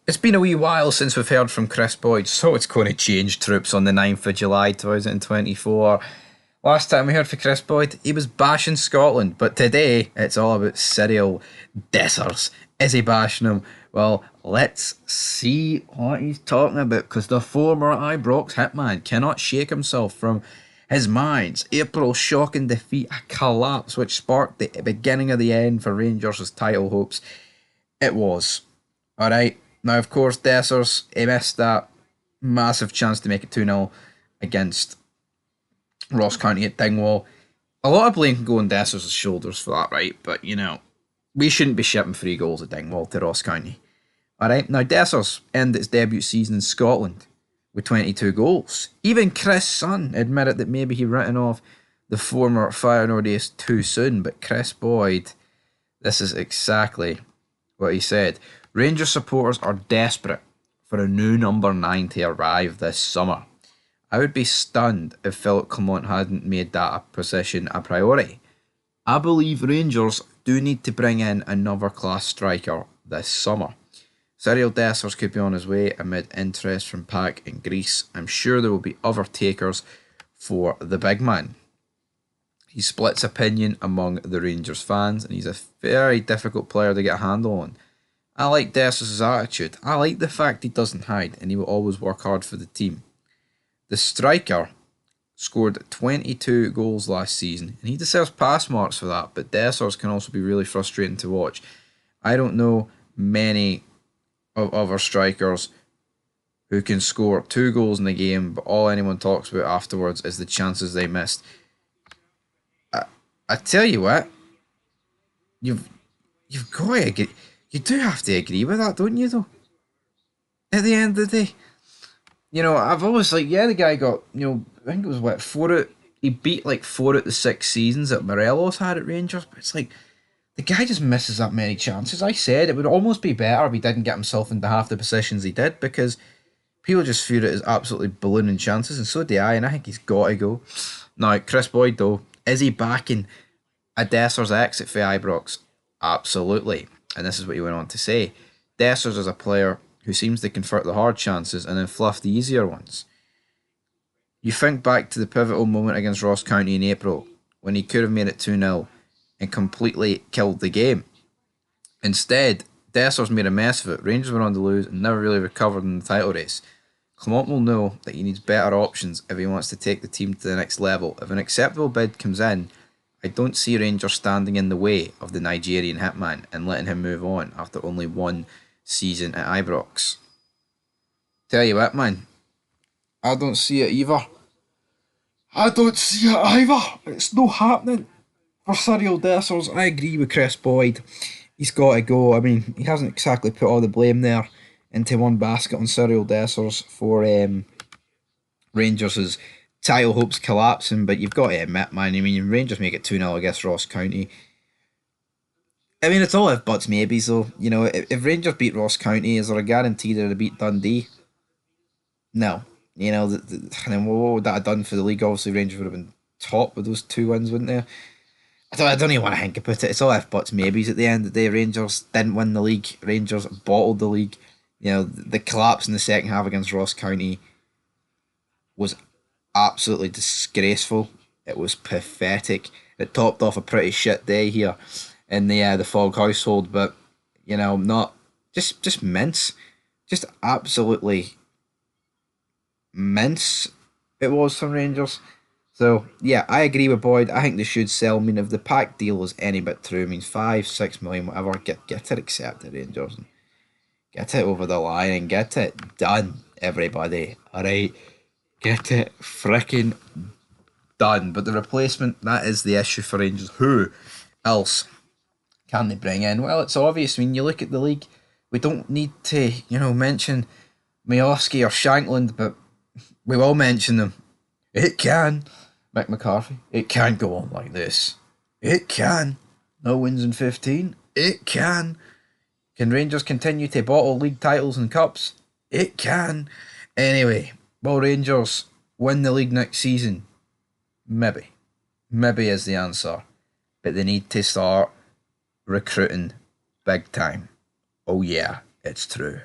It's been a wee while since we've heard from Kris Boyd, so it's going to change troops on the 9th of July 2024. Last time we heard from Kris Boyd, he was bashing Scotland, but today it's all about Cyriel Dessers. Is he bashing him? Well, let's see what he's talking about, because the former Ibrox hitman cannot shake himself from his mind's April shocking defeat, a collapse which sparked the beginning of the end for Rangers' title hopes. It was. Alright, now of course Dessers, he missed that massive chance to make it 2-0 against Ross County at Dingwall. A lot of blame can go on Dessers' shoulders for that, right? But we shouldn't be shipping 3 goals at Dingwall to Ross County. Alright, now Dessers ended its debut season in Scotland with 22 goals. Even Kris' son admitted that maybe he written off the former Feyenoord ace too soon, but Kris Boyd, this is exactly what he said. Rangers supporters are desperate for a new number 9 to arrive this summer. I would be stunned if Philip Clement hadn't made that a position a priority. I believe Rangers do need to bring in another class striker this summer. Cyriel Dessers could be on his way amid interest from PAOK in Greece. I'm sure there will be other takers for the big man. He splits opinion among the Rangers fans, and he's a very difficult player to get a handle on. I like Dessers' attitude. I like the fact he doesn't hide, and he will always work hard for the team. The striker scored 22 goals last season, and he deserves pass marks for that, but Dessers can also be really frustrating to watch. I don't know many of other strikers who can score 2 goals in a game, but all anyone talks about afterwards is the chances they missed. I tell you what, you've got to agree. You do have to agree with that, don't you, though? At the end of the day, I've always the guy got, I think it was what, he beat like 4 out the 6 seasons that Morelos had at Rangers, but it's like, the guy just misses that many chances. I said it would almost be better if he didn't get himself into half the positions he did, because people just view it as absolutely ballooning chances, and so do I, and I think he's got to go. Now, Kris Boyd, though, is he backing a Dessers exit for Ibrox? Absolutely. And this is what he went on to say. Dessers is a player who seems to convert the hard chances and then fluff the easier ones. You think back to the pivotal moment against Ross County in April, when he could have made it 2-0 and completely killed the game. Instead, Dessers made a mess of it. Rangers went on to lose and never really recovered in the title race. Clement will know that he needs better options if he wants to take the team to the next level. If an acceptable bid comes in, I don't see Rangers standing in the way of the Nigerian hitman and letting him move on after only 1 season at Ibrox. Tell you what, man, I don't see it either. I don't see it either. It's no happening for Cyriel Dessers. I agree with Kris Boyd. He's got to go. I mean, he hasn't exactly put all the blame there into one basket on Cyriel Dessers for Rangers' title hopes collapsing, but you've got to admit, man, I mean, Rangers make it 2-0 against Ross County. I mean, it's all if buts maybes, though. If Rangers beat Ross County, is there a guarantee that they beat Dundee? No. Then what would that have done for the league? Obviously, Rangers would have been top with those 2 wins, wouldn't they? I don't even want to think about it. It's all if buts maybes at the end of the day. Rangers didn't win the league. Rangers bottled the league. The collapse in the second half against Ross County was absolutely disgraceful. It was pathetic. It topped off a pretty shit day here in the Fog household, but not just mince, just absolutely mince. It was from Rangers. So yeah, I agree with Boyd. I think they should sell. I mean, if the PAOK deal is any bit true, I mean 5-6 million, whatever, get it accepted, Rangers, and get it over the line and get it done, everybody. Alright. Get it fricking done. But the replacement, that is the issue for Rangers. Who else can they bring in? Well, it's obvious. When you look at the league, we don't need to, mention Miovski or Shankland, but we will mention them. It can. Mick McCarthy. It can go on like this. It can. No wins in 15. It can. Can Rangers continue to bottle league titles and cups? It can. Anyway, will Rangers win the league next season? Maybe. Maybe is the answer. But they need to start recruiting big time. Oh yeah, it's true.